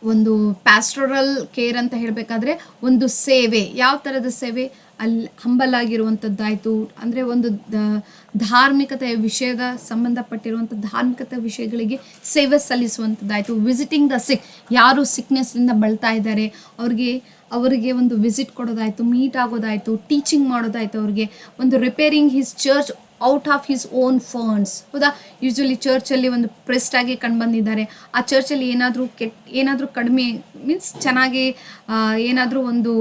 ಒಂದು ಪ್ಯಾಸ್ಟೋರಲ್ ಕೇರ್ ಅಂತ ಹೇಳಬೇಕಾದ್ರೆ ಒಂದು ಸೇವೆ, ಯಾವ ಥರದ ಸೇವೆ, ಅಲ್ಲಿ ಹಂಬಲ್ ಆಗಿರುವಂಥದ್ದಾಯಿತು. ಅಂದರೆ ಒಂದು ಧಾರ್ಮಿಕತೆಯ ವಿಷಯದ ಸಂಬಂಧಪಟ್ಟಿರುವಂಥ ಧಾರ್ಮಿಕತೆ ವಿಷಯಗಳಿಗೆ ಸೇವೆ ಸಲ್ಲಿಸುವಂಥದ್ದಾಯಿತು. ವಿಸಿಟಿಂಗ್ ದ ಸಿಕ್, ಯಾರು ಸಿಕ್ನೆಸ್ನಿಂದ ಬಳಲ್ತಾ ಇದ್ದಾರೆ ಅವರಿಗೆ ಒಂದು ವಿಸಿಟ್ ಕೊಡೋದಾಯಿತು, ಮೀಟ್ ಆಗೋದಾಯಿತು, ಟೀಚಿಂಗ್ ಮಾಡೋದಾಯಿತು, ಅವ್ರಿಗೆ ಒಂದು repairing his church out of his own funds. ಹೌದಾ, ಯೂಶ್ವಲಿ ಚರ್ಚಲ್ಲಿ ಒಂದು ಪ್ರೆಸ್ಟ್ ಆಗಿ ಕಂಡು ಬಂದಿದ್ದಾರೆ. ಆ ಚರ್ಚಲ್ಲಿ ಏನಾದರೂ ಕಡಿಮೆ ಮೀನ್ಸ್ ಚೆನ್ನಾಗಿ ಏನಾದರೂ ಒಂದು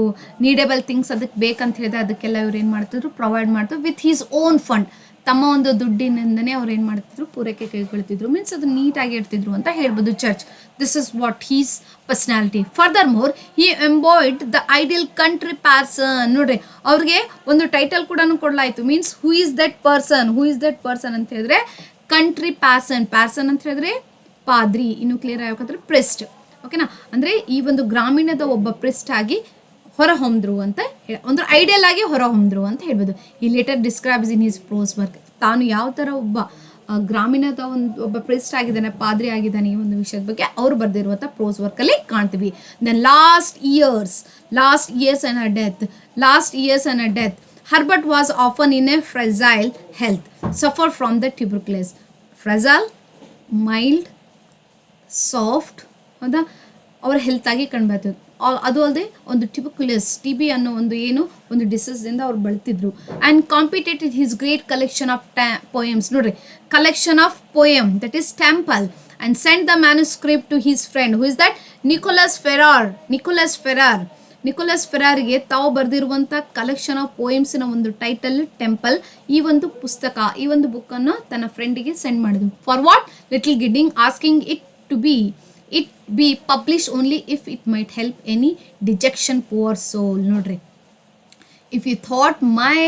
ನೀಡೇಬಲ್ ಥಿಂಗ್ಸ್ ಅದಕ್ಕೆ ಬೇಕಂತ ಹೇಳಿದ್ರೆ ಅದಕ್ಕೆಲ್ಲ ಇವ್ರು ಏನು ಮಾಡ್ತಿದ್ರು, ಪ್ರೊವೈಡ್ ಮಾಡ್ತಿದ್ರು ವಿತ್ ಹೀಸ್ ಓನ್ ಫಂಡ್. ತಮ್ಮ ಒಂದು ದುಡ್ಡಿನಿಂದನೇ ಅವ್ರು ಏನು ಮಾಡ್ತಿದ್ರು, ಪೂರೈಕೆ ಕೈಗೊಳ್ತಿದ್ರು. ಮೀನ್ಸ್ ಅದು ನೀಟಾಗಿ ಇರ್ತಿದ್ರು ಅಂತ ಹೇಳ್ಬೋದು church. This is what his personality. Further more he embodied the ideal country person. ನೋಡ್ರಿ, ಅವ್ರಿಗೆ ಒಂದು ಟೈಟಲ್ ಕೂಡ ಕೊಡಲಾಯಿತು. Means who is that person ಅಂತ ಹೇಳಿದ್ರೆ ಕಂಟ್ರಿ ಪ್ಯಾರ್ಸನ್ ಅಂತ ಹೇಳಿದ್ರೆ ಪಾದ್ರಿ. ಇನ್ನು ಕ್ಲಿಯರ್ ಆಗಬೇಕಂದ್ರೆ ಪ್ರೆಸ್ಟ್. ಓಕೆನಾ, ಅಂದರೆ ಈ ಒಂದು ಗ್ರಾಮೀಣದ ಒಬ್ಬ ಪ್ರೆಸ್ಟ್ ಆಗಿ ಹೊರಹೊಮ್ದ್ರು ಅಂತ ಒಂದು ಐಡಿಯಲ್ ಆಗಿ ಹೊರಹೊಮ್ದ್ರು ಅಂತ ಹೇಳ್ಬೋದು. ಈ later describes in his prose work. ತಾನು ಯಾವ ಥರ ಗ್ರಾಮೀಣದ ಒಬ್ಬ ಪ್ರೆಸ್ಟ್ ಆಗಿದ್ದಾನೆ, ಪಾದ್ರಿ ಆಗಿದ್ದಾನೆ, ಈ ಒಂದು ವಿಷಯದ ಬಗ್ಗೆ ಅವ್ರು ಬರೆದಿರುವಂಥ ಪ್ರೋಸ್ ವರ್ಕಲ್ಲಿ ಕಾಣ್ತೀವಿ. Then last years and her death, Herbert was often in a fragile health, suffered from the tuberculosis. Fragile, mild, soft, ಹೌದಾ, ಅವರ ಹೆಲ್ತಾಗಿ ಕಂಡುಬರ್ತದೆ. ಅದು ಅಲ್ಲದೆ ಒಂದು ಟ್ಯೂಬರ್ಕ್ಯುಲಸ್, TB ಅನ್ನೋ ಒಂದು ಡಿಸೀಸ್ದಿಂದ ಅವ್ರು ಬಳಲ್ತಿದ್ರು. And completed his great collection of poems. ನೋಡ್ರಿ, collection of poem that is Temple and send the manuscript to his friend who is that Nicholas ಫೆರಾರ್ಗೆ ತಾವು ಬರೆದಿರುವಂಥ ಕಲೆಕ್ಷನ್ ಆಫ್ ಪೋಯಮ್ಸಿನ ಒಂದು ಟೈಟಲ್ ಟೆಂಪಲ್. ಈ ಒಂದು ಪುಸ್ತಕ, ಈ ಒಂದು ಬುಕ್ಕನ್ನು ತನ್ನ ಫ್ರೆಂಡಿಗೆ ಸೆಂಡ್ ಮಾಡಿದ್ರು. For what? Little Gidding, asking it be published only if it might help any dejection poor soul. ನೋಡ್ರಿ, if you thought my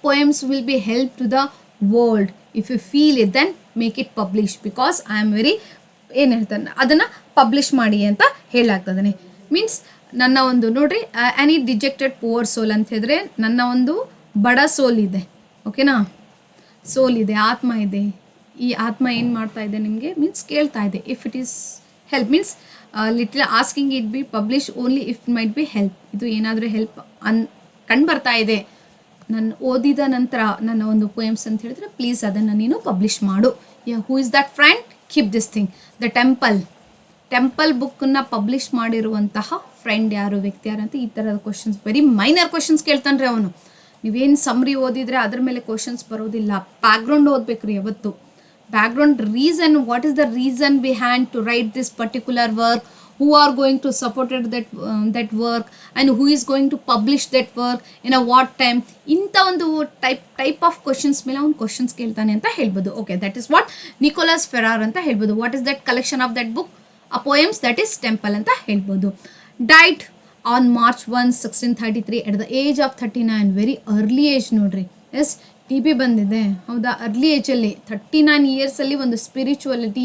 poems will be help to the world, if you feel it, then make it publish because I am very ಏನು ಹೇಳ್ತಾನೆ ಅದನ್ನು publish ಮಾಡಿ ಅಂತ ಹೇಳಾಗ್ತದೆ. Means ನನ್ನ ಒಂದು ನೋಡ್ರಿ, any dejected poor soul ಅಂತ ಹೇಳಿದ್ರೆ ನನ್ನ ಒಂದು ಬಡ ಸೋಲ್ ಇದೆ. ಓಕೆನಾ, ಸೋಲ್ ಇದೆ, ಆತ್ಮ ಇದೆ. ಈ ಆತ್ಮ ಏನು ಮಾಡ್ತಾ ಇದೆ ನಿಮಗೆ, ಮೀನ್ಸ್ ಕೇಳ್ತಾ ಇದೆ. If it is help means little asking it be publish only if might be help. ಇದು ಏನಾದರೂ ಹೆಲ್ಪ್ ಕಂಡು ಬರ್ತಾ ಇದೆ ನಾನು ಓದಿದ ನಂತರ ನನ್ನ ಒಂದು ಪೋಯಮ್ಸ್ ಅಂತ ಹೇಳಿದ್ರೆ ಪ್ಲೀಸ್ ಅದನ್ನು ನೀನು ಪಬ್ಲಿಷ್ ಮಾಡು. ಹೂ is that friend? Keep this thing. The temple ಬುಕ್ಕನ್ನು ಪಬ್ಲಿಷ್ ಮಾಡಿರುವಂತಹ ಫ್ರೆಂಡ್ ಯಾರು, ವ್ಯಕ್ತಿ ಯಾರು ಅಂತ ಈ ಥರದ ಕ್ವಶನ್ಸ್, ವೆರಿ ಮೈನರ್ ಕ್ವಶನ್ಸ್ ಕೇಳ್ತಾನೆ ರೀ ಅವನು. ನೀವೇನು ಸಮ್ರಿ ಓದಿದರೆ ಅದ್ರ ಮೇಲೆ ಕ್ವಶನ್ಸ್ ಬರೋದಿಲ್ಲ. ಬ್ಯಾಕ್ಗ್ರೌಂಡ್ ಓದಬೇಕು ರೀ ಯಾವತ್ತು. Background reason, what is the reason behind to write this particular work, who are going to support that work and who is going to publish that work in a what time, ಇಂಥ ಒಂದು type of questions ಮೇಲೆ ಅವ್ನು questions ಕೇಳ್ತಾನೆ ಅಂತ ಹೇಳ್ಬೋದು. Okay, that is what Nicholas Ferrar ಅಂತ ಹೇಳ್ಬೋದು. What is that collection of that book, a poems, that is Temple ಅಂತ ಹೇಳ್ಬೋದು. Died on March 1, 1633 at the age of 39. Very early age ನೋಡ್ರಿ. ಎಸ್, TB ಬಂದಿದೆ, ಹೌದಾ, ಅರ್ಲಿ ಏಜಲ್ಲಿ 39 ಇಯರ್ಸಲ್ಲಿ ಒಂದು spirituality,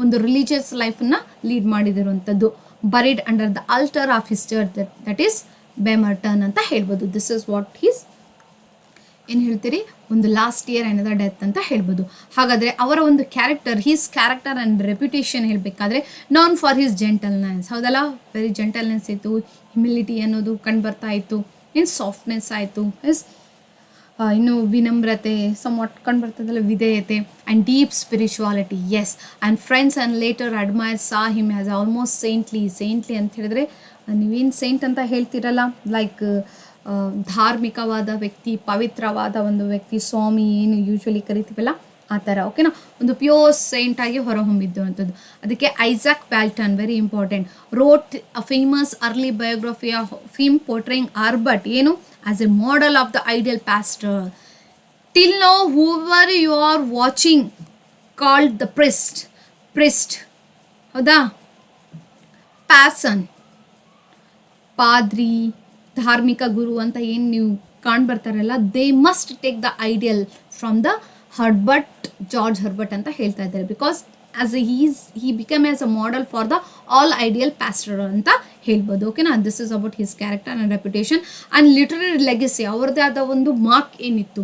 ಒಂದು religious ಲೈಫನ್ನು ಲೀಡ್ ಮಾಡಿದಿರುವಂಥದ್ದು. Buried under the altar of his church, that is Bemerton ಅಂತ ಹೇಳ್ಬೋದು. ದಿಸ್ ಇಸ್ ವಾಟ್ ಹೀಸ್ ಏನು ಹೇಳ್ತೀರಿ, ಒಂದು last year and the death ಅಂತ ಹೇಳ್ಬೋದು. ಹಾಗಾದರೆ ಅವರ ಒಂದು ಹೀಸ್ ಕ್ಯಾರೆಕ್ಟರ್ ಆ್ಯಂಡ್ ರೆಪ್ಯುಟೇಷನ್ ಹೇಳಬೇಕಾದ್ರೆ ನಾನ್ ಫಾರ್ ಹಿಸ್ ಜೆಂಟಲ್ನೆಸ್, ಹೌದಲ್ಲ, ವೆರಿ ಜೆಂಟಲ್ನೆಸ್ ಇತ್ತು, ಹ್ಯುಮಿಲಿಟಿ ಅನ್ನೋದು ಕಂಡು ಬರ್ತಾ ಇತ್ತು, ಏನು ಸಾಫ್ಟ್ನೆಸ್ ಆಯಿತು, ಎಸ್, ಇನ್ನು ವಿನಮ್ರತೆ ಸಮ್ವಾಟ್ ಕಂಡು ಬರ್ತದಲ್ಲ, ವಿಧೇಯತೆ, and deep spirituality. Yes, and friends and later admire saw him as almost saintly ಅಂತ ಹೇಳಿದ್ರೆ ನೀವೇನು ಸೈಂಟ್ ಅಂತ ಹೇಳ್ತಿರಲ್ಲ, ಲೈಕ್ ಧಾರ್ಮಿಕವಾದ ವ್ಯಕ್ತಿ, ಪವಿತ್ರವಾದ ಒಂದು ವ್ಯಕ್ತಿ, ಸ್ವಾಮಿ ಏನು ಯೂಶ್ವಲಿ ಕರಿತೀವಲ್ಲ ಆ ಥರ. ಓಕೆನಾ, ಒಂದು ಪ್ಯೂರ್ ಸೈಂಟ್ ಆಗಿ ಹೊರಹೊಮ್ಮಿದ್ದು ಅಂಥದ್ದು. ಅದಕ್ಕೆ Isaac Walton, very important, wrote a famous early biography of him portraying Herbert ಏನು as a model of the ideal pastor. Till now, whoever you are watching called the priest, ಹೌದಾ, parson, ಪಾದ್ರಿ, ಧಾರ್ಮಿಕ ಗುರು ಅಂತ ಏನು ನೀವು ಕಾಣ್ಬರ್ತಾರಲ್ಲ, they must take the ideal from the George Herbert ಅಂತ ಹೇಳ್ತಾ ಇದ್ದಾರೆ. Because as he became as a model for the all ideal pastor ಅಂತ ಹೇಳ್ಬೋದು. ಓಕೆನಾ, this is about his character and reputation and literary legacy. ಅವ್ರದ್ದೇ ಆದ ಒಂದು mark ಏನಿತ್ತು.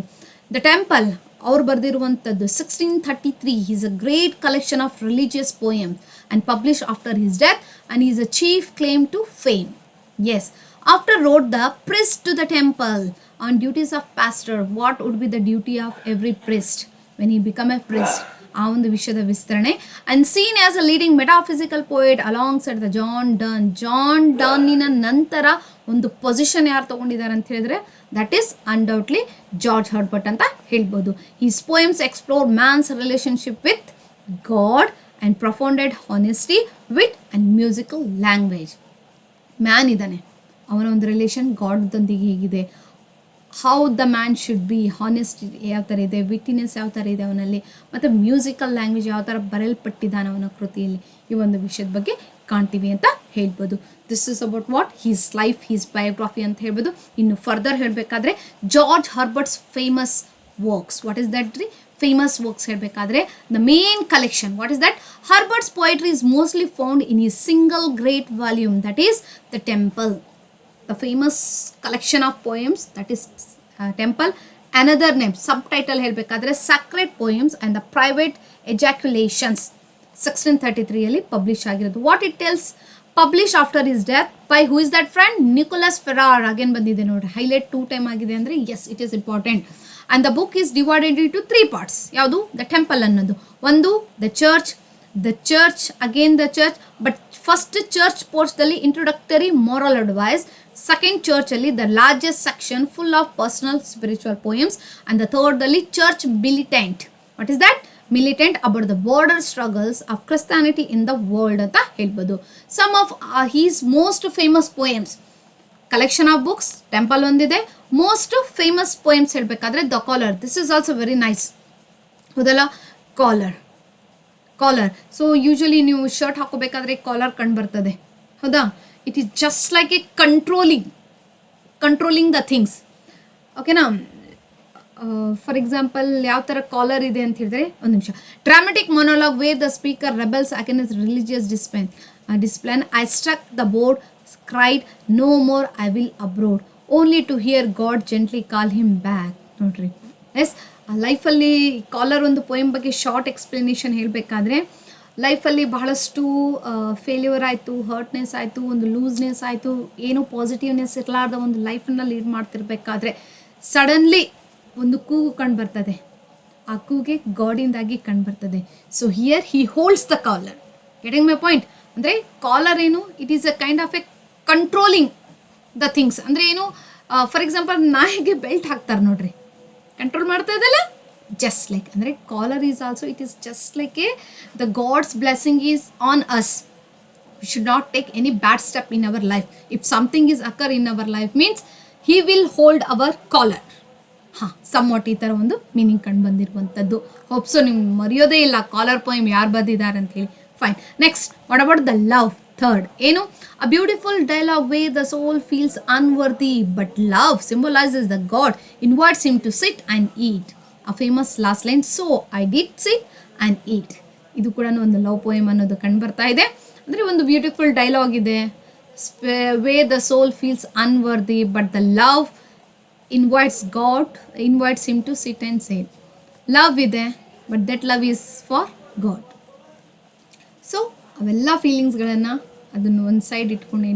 ದ ಟೆಂಪಲ್ ಅವ್ರು ಬರೆದಿರುವಂಥದ್ದು 1633. Is a great collection of religious poems and publish after his death and is a chief claim to fame. Yes, after wrote the priest to the temple on duties of pastor. What would be the duty of every priest when he become a priest? ಆ ಒಂದು ವಿಷಯದ ವಿಸ್ತರಣೆ. And seen as a leading metaphysical poet alongside the John ಡನ್ನಿನ ನಂತರ ಒಂದು position ಯಾರು ತೊಗೊಂಡಿದ್ದಾರೆ ಅಂತ ಹೇಳಿದ್ರೆ that is undoubtedly George Herbert ಅಂತ ಹೇಳ್ಬೋದು. His poems explore man's relationship with God and profounded honesty wit and musical language. Man ಇದ್ದಾನೆ, ಅವನ ಒಂದು ರಿಲೇಷನ್ ಗಾಡ್ದೊಂದಿಗೆ ಹೇಗಿದೆ, how the man should be, honesty ಯಾವ ಥರ ಇದೆ, ವಿಟಿನೆಸ್ ಯಾವ ಥರ ಇದೆ ಅವನಲ್ಲಿ, ಮತ್ತು ಮ್ಯೂಸಿಕಲ್ ಲ್ಯಾಂಗ್ವೇಜ್ ಯಾವ ಥರ ಬರೆಯಲ್ಪಟ್ಟಿದ್ದಾನೆ ಅವನ ಕೃತಿಯಲ್ಲಿ, ಈ ಒಂದು ವಿಷಯದ ಬಗ್ಗೆ ಕಾಣ್ತೀವಿ ಅಂತ ಹೇಳ್ಬೋದು. This is about what his life, his biography ಅಂತ ಹೇಳ್ಬೋದು. ಇನ್ನು ಫರ್ದರ್ ಹೇಳಬೇಕಾದ್ರೆ George Herbert's famous works, what is that ರೀ? ಫೇಮಸ್ ವರ್ಕ್ಸ್ ಹೇಳಬೇಕಾದ್ರೆ the main collection, what is that? Herbert's poetry is mostly found in ಈ single great volume, that is the Temple. The famous collection of poems, that is temple. Another name, subtitle helbekadre sacred poems and the private ejaculations, 1633 ಅಲ್ಲಿ publish ಆಗಿರೋದು. What it tells? Publish after his death by who is that friend? Nicholas Ferrar. Again ಬಂದಿದೆ ನೋಡ್ರಿ, highlight 2 time ಆಗಿದೆ ಅಂದರೆ yes it is important. And the book is divided into 3 parts. ಯಾವುದು? The Temple ಅನ್ನೋದು ಒಂದು, the church again the church, but first church ಪೋರ್ಟ್ಸ್ದಲ್ಲಿ introductory moral advice, second ಚರ್ಚಲ್ಲಿ the largest section full of personal spiritual poems, and the ಥರ್ಡಲ್ಲಿ church militant. What is that? Militant about the border struggles of Christianity in the world ಅಂತ ಹೇಳ್ಬೋದು. Some of his most famous poems, collection of books, Temple ಒಂದಿದೆ. Most famous poems ಹೇಳಬೇಕಾದ್ರೆ the collar, this is also very nice. ಹೌದಲ್ಲ? Collar. So usually ನೀವು shirt ಹಾಕೋಬೇಕಾದ್ರೆ collar ಕಂಡು ಬರ್ತದೆ, ಹೌದಾ? It is just like a controlling the things. ಓಕೆನಾ? For example ಯಾವ ಥರ ಕಾಲರ್ ಇದೆ ಅಂತ ಹೇಳಿದ್ರೆ, ಒಂದು ನಿಮಿಷ. Dramatic monologue wear the speaker rebels against religious discipline. I struck the board, cried no more I will abroad, only to hear God gently call him back. ನೋಡ್ರಿ, yes ಲೈಫಲ್ಲಿ collar ಒಂದು ಪೋಯಮ್ ಬಗ್ಗೆ short explanation ಹೇಳಬೇಕಾದ್ರೆ, ಲೈಫಲ್ಲಿ ಬಹಳಷ್ಟು failure ಆಯಿತು, ಹರ್ಟ್ನೆಸ್ ಆಯಿತು, ಒಂದು ಲೂಸ್ನೆಸ್ ಆಯಿತು, ಏನೂ ಪಾಸಿಟಿವ್ನೆಸ್ ಇರಲಾರ್ದ ಒಂದು ಲೈಫನ್ನು ಲೀಡ್ ಮಾಡ್ತಿರ್ಬೇಕಾದ್ರೆ ಸಡನ್ಲಿ ಒಂದು ಕೂಗು ಕಂಡು ಬರ್ತದೆ. ಆ ಕೂಗೆ ಗಾಡಿಂದಾಗಿ ಕಂಡು ಬರ್ತದೆ. So here he holds the collar. Getting my point? ಅಂದರೆ ಕಾಲರ್ ಏನು? It is a kind of a controlling the things. ಅಂದರೆ ಏನು? ಫಾರ್ ಎಕ್ಸಾಂಪಲ್ ನಾಯಿಗೆ ಬೆಲ್ಟ್ ಹಾಕ್ತಾರೆ ನೋಡ್ರಿ, ಕಂಟ್ರೋಲ್ ಮಾಡ್ತಾ ಇದ್ದಲ್ಲ, ಜಸ್ಟ್ ಲೈಕ್. ಅಂದರೆ collar is also, it is just like a the God's blessing is on us. We should not take any bad step in our life. If something is occur in our life means he will hold our collar. Somewhat ಈ ಥರ ಒಂದು meaning ಕಂಡು ಬಂದಿರುವಂಥದ್ದು. Hope so ನೀವು ಮರೆಯೋದೇ ಇಲ್ಲ collar poem ಯಾರು ಬರೆದಿದ್ದಾರೆ ಅಂತ ಹೇಳಿ. Fine. Next, what about the love? Third ಏನು? A beautiful dialogue way the soul feels unworthy but love symbolises the God invites him to sit and eat. A famous last line, so I did sit and eat. ಇದು ಕೂಡ ಒಂದು love poem ಅನ್ನೋದು ಕಂಡು ಬರ್ತಾ ಇದೆ. ಅಂದರೆ ಒಂದು beautiful dialogue ಇದೆ, way the soul feels unworthy but the love invites him to sit and sate. Love ಇದೆ, but that love is for God. So ಅವೆಲ್ಲ ಫೀಲಿಂಗ್ಸ್ಗಳನ್ನು ಅದನ್ನು ಒಂದು ಸೈಡ್ ಇಟ್ಕೊಂಡು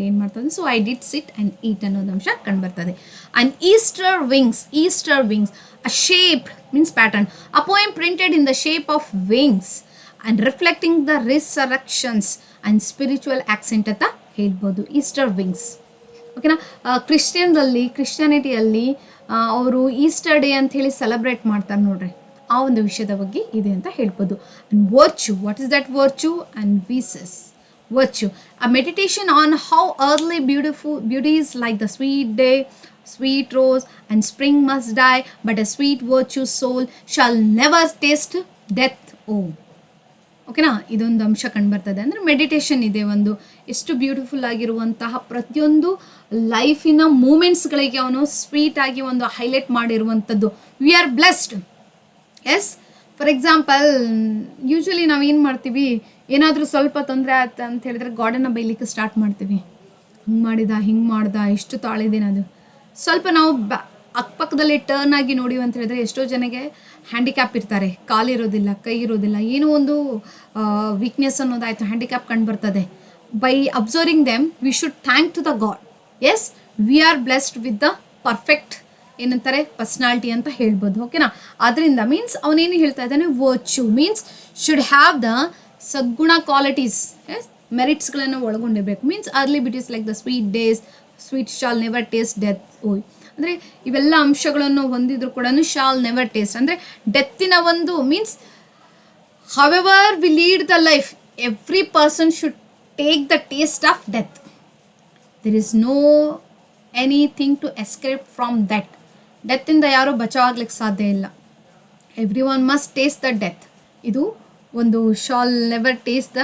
ಏನು ಮಾಡ್ತದೆ? So I did sit and eat ಅನ್ನೋದು ಅಂಶ ಕಂಡು ಬರ್ತದೆ. And Easter wings, a shape means pattern, a poem printed in the shape of wings and reflecting the resurrections and spiritual accent ಅಂತ ಹೇಳ್ಬೋದು. Easter wings. ಓಕೆನಾ? ಕ್ರಿಶ್ಚಿಯಾನಿಟಿಯಲ್ಲಿ ಅವರು ಈಸ್ಟರ್ ಡೇ ಅಂತ ಹೇಳಿ ಸೆಲೆಬ್ರೇಟ್ ಮಾಡ್ತಾರೆ ನೋಡ್ರಿ, ಆ ಒಂದು ವಿಷಯದ ಬಗ್ಗೆ ಇದೆ ಅಂತ ಹೇಳ್ಬೋದು. And virtue, what is that virtue? And vices. virtue, a meditation on how earthly beauties like the sweet day, sweet rose and spring must die, but a sweet virtue soul shall never taste death. ಓಕೆನಾ? ಇದೊಂದು ಅಂಶ ಕಂಡು ಬರ್ತದೆ. ಅಂದರೆ meditation ಇದೆ ಒಂದು, ಎಷ್ಟು beautiful ಆಗಿರುವಂತಹ ಪ್ರತಿಯೊಂದು ಲೈಫಿನ ಮೂಮೆಂಟ್ಸ್ಗಳಿಗೆ ಅವನು ಸ್ವೀಟಾಗಿ ಒಂದು ಹೈಲೈಟ್ ಮಾಡಿರುವಂಥದ್ದು. We are blessed. Yes, for example usually ನಾವು ಏನು ಮಾಡ್ತೀವಿ, ಏನಾದರೂ ಸ್ವಲ್ಪ ತೊಂದರೆ ಆಯ್ತು ಅಂತ ಹೇಳಿದ್ರೆ ಗಾಡನ್ನು ಬೈಲಿಕ್ಕೆ ಸ್ಟಾರ್ಟ್ ಮಾಡ್ತೀವಿ. ಹಿಂಗೆ ಮಾಡ್ದ ಎಷ್ಟು ತಾಳಿದ್ದೀನಿ ಅದು. ಸ್ವಲ್ಪ ನಾವು ಅಕ್ಕಪಕ್ಕದಲ್ಲಿ ಟರ್ನ್ ಆಗಿ ನೋಡಿವಿ ಅಂತ ಹೇಳಿದ್ರೆ ಎಷ್ಟೋ ಜನಕ್ಕೆ ಹ್ಯಾಂಡಿಕ್ಯಾಪ್ ಇರ್ತಾರೆ, ಕಾಲಿರೋದಿಲ್ಲ, ಕೈ ಇರೋದಿಲ್ಲ, ಏನೋ ಒಂದು ವೀಕ್ನೆಸ್ ಅನ್ನೋದಾಯಿತು, ಹ್ಯಾಂಡಿಕ್ಯಾಪ್ ಕಂಡು ಬರ್ತದೆ. By observing them we should thank to the God. Yes, we are blessed with the perfect ಏನಂತಾರೆ ಪರ್ಸ್ನಾಲಿಟಿ ಅಂತ ಹೇಳ್ಬೋದು. ಓಕೆನಾ? ಅದರಿಂದ ಮೀನ್ಸ್ ಅವನೇನು ಹೇಳ್ತಾ ಇದ್ದಾನೆ, virtue means should have the ಸದ್ಗುಣ ಕ್ವಾಲಿಟೀಸ್, ಮೆರಿಟ್ಸ್ಗಳನ್ನು ಒಳಗೊಂಡಿರಬೇಕು. Means early beauties like the sweet days, sweet shall never taste death. ಓಯ್ ಅಂದರೆ ಇವೆಲ್ಲ ಅಂಶಗಳನ್ನು ಹೊಂದಿದ್ರು ಕೂಡ ಶಾಲ್ ನೆವರ್ ಟೇಸ್ಟ್ ಅಂದರೆ ಡೆತ್ತಿನ ಒಂದು means however we lead the life every person should take the taste of death. There is no anything to escape from that. ಡೆತ್ತಿಂದ ಯಾರೂ ಬಚಾವಾಗ್ಲಿಕ್ಕೆ ಸಾಧ್ಯ ಇಲ್ಲ. Everyone must taste the death. ಇದು ಒಂದು shall never taste the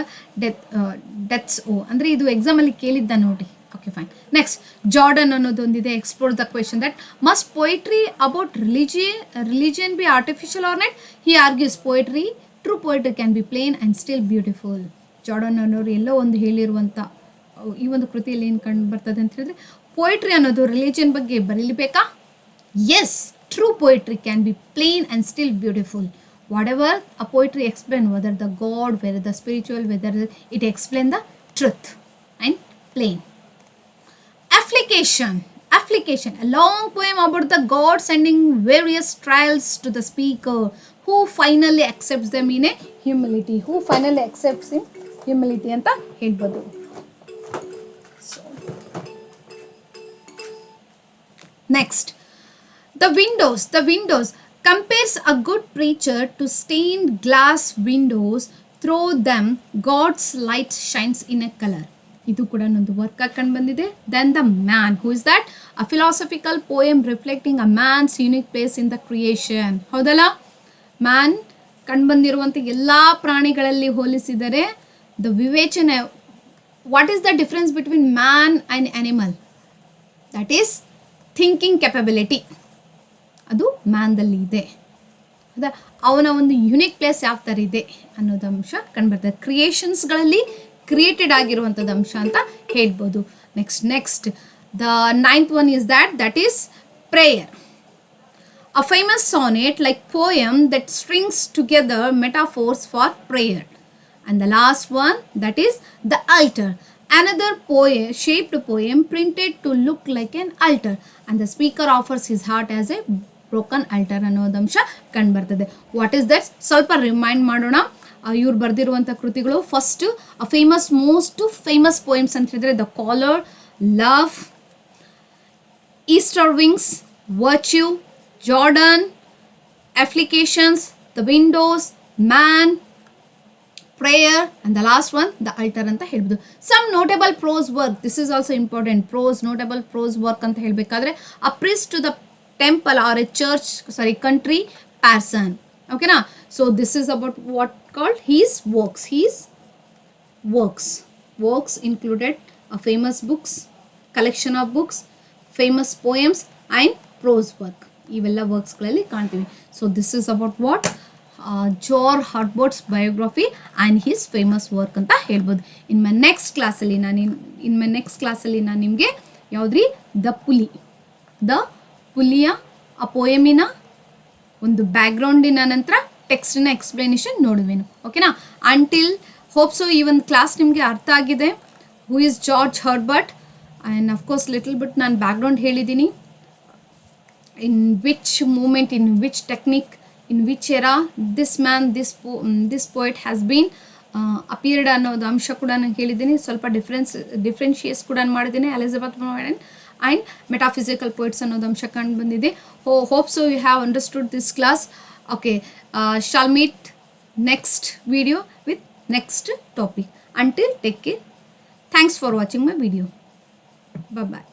deaths. ಓ ಅಂದರೆ ಇದು ಎಕ್ಸಾಮಲ್ಲಿ ಕೇಳಿದ್ದ ನೋಡಿ. Okay fine. ನೆಕ್ಸ್ಟ್ ಜಾರ್ಡನ್ ಅನ್ನೋದೊಂದಿದೆ. Explore the question that must poetry about religion be artificial or not. He argues poetry, true poetry can be plain and still beautiful. Jordan ಅನ್ನೋರು ಎಲ್ಲೋ ಒಂದು ಹೇಳಿರುವಂಥ ಈ ಒಂದು ಕೃತಿಯಲ್ಲಿ ಏನು ಕಂಡು ಬರ್ತದೆ ಅಂತ ಹೇಳಿದ್ರೆ, ಪೊಯಿಟ್ರಿ ಅನ್ನೋದು ರಿಲಿಜಿಯನ್ ಬಗ್ಗೆ ಬರೀಬೇಕಾ? Yes, true poetry can be plain and still beautiful. Whatever a poetry explain, whether the God, whether the spiritual, whether it explain the truth and plain. Application. A long poem about the God sending various trials to the speaker, who finally accepts them in a humility. Who finally accepts in humility ಅಂತ ಹೇಳ್ಬೋದು. Next, the windows compares a good preacher to stained glass windows. Through them God's light shines in a color. ಇದು ಕೂಡ ಒಂದು work ಕಂಡು ಬಂದಿದೆ. Then the man, who is that? A philosophical poem reflecting a man's unique place in the creation. ಹೌದಲ್ಲ? Man ಕಂಡು ಬಂದಿರುವಂಥ ಎಲ್ಲ ಪ್ರಾಣಿಗಳಲ್ಲಿ ಹೋಲಿಸಿದರೆ ದ ವಿವೇಚನೆ. What is the difference between man and animal? That is thinking capability. ಅದು ಮ್ಯಾನ್ದಲ್ಲಿ ಇದೆ. ಅದ ಅವನ ಒಂದು ಯುನಿಕ್ ಪ್ಲೇಸ್ ಯಾವ ಥರ ಇದೆ ಅನ್ನೋದು ಅಂಶ ಕಂಡುಬರ್ತದೆ. ಕ್ರಿಯೇಷನ್ಸ್ಗಳಲ್ಲಿ ಕ್ರಿಯೇಟೆಡ್ ಆಗಿರುವಂಥದ್ದು ಅಂಶ ಅಂತ ಹೇಳ್ಬೋದು. Next the 9th one is that is prayer. A famous sonnet like poem that strings together metaphors for prayer. And the last one, that is the altar. Another shaped poem printed to look like an altar, and the speaker offers his heart as a broken altar ಅನ್ನೋದು ಅಂಶ ಕಂಡು ಬರ್ತದೆ. What is that? ಸ್ವಲ್ಪ remind ಮಾಡೋಣ. ಇವ್ರು ಬರೆದಿರುವಂಥ ಕೃತಿಗಳು. First most famous poems ಅಂತ ಹೇಳಿದ್ರೆ the collar, love, Easter wings, virtue, Jordan, applications, the windows, man, prayer, and the last one the altar ಅಂತ ಹೇಳ್ಬೋದು. Some notable prose work. This is also important. Notable prose work ಅಂತ ಹೇಳಬೇಕಾದ್ರೆ a priest to the temple or a church, country person. Okay na? So this is about what called his works included a famous books, collection of books, famous poems and prose work. Ivella works ಗಳಲ್ಲಿ ಕಾಣ್ತೀವಿ. So this is about what George Herbert's biography and his famous work ಅಂತ ಹೇಳ್ಬೋದು. in my next class ಅಲ್ಲಿ ನಾನು ನಿಮಗೆ ಯಾವುದ್ರಿ the ಪುಲಿಯ ಆ ಪೋಯಮಿನ ಒಂದು ಬ್ಯಾಕ್ಗ್ರೌಂಡಿನ ನಂತರ ಟೆಕ್ಸ್ಟಿನ ಎಕ್ಸ್ಪ್ಲನೇಷನ್ ನೋಡುವೇನು. ಓಕೆನಾ? ಅಂಟಿಲ್ ಹೋಪ್ ಸೊ ಈ ಒಂದು ಕ್ಲಾಸ್ ನಿಮಗೆ ಅರ್ಥ ಆಗಿದೆ. Who is George Herbert and of course little bit ನಾನು ಬ್ಯಾಕ್ಗ್ರೌಂಡ್ ಹೇಳಿದ್ದೀನಿ. In which moment, in which technique, in which era this poet has been appeared ಅನ್ನೋದು ಅಂಶ ಕೂಡ ನಾನು ಹೇಳಿದ್ದೀನಿ. ಸ್ವಲ್ಪ ಡಿಫ್ರೆನ್ಷಿಯೇಟ್ಸ್ ಕೂಡ ಮಾಡಿದ್ದೀನಿ. Elizabeth Morton and metaphysical poets ಅನ್ನೋದು ಅಂಶ ಕಂಡು ಬಂದಿದೆ. Hope so you have understood this class. Okay, shall meet next video with next topic. Until take care. Thanks for watching my video. Bye bye.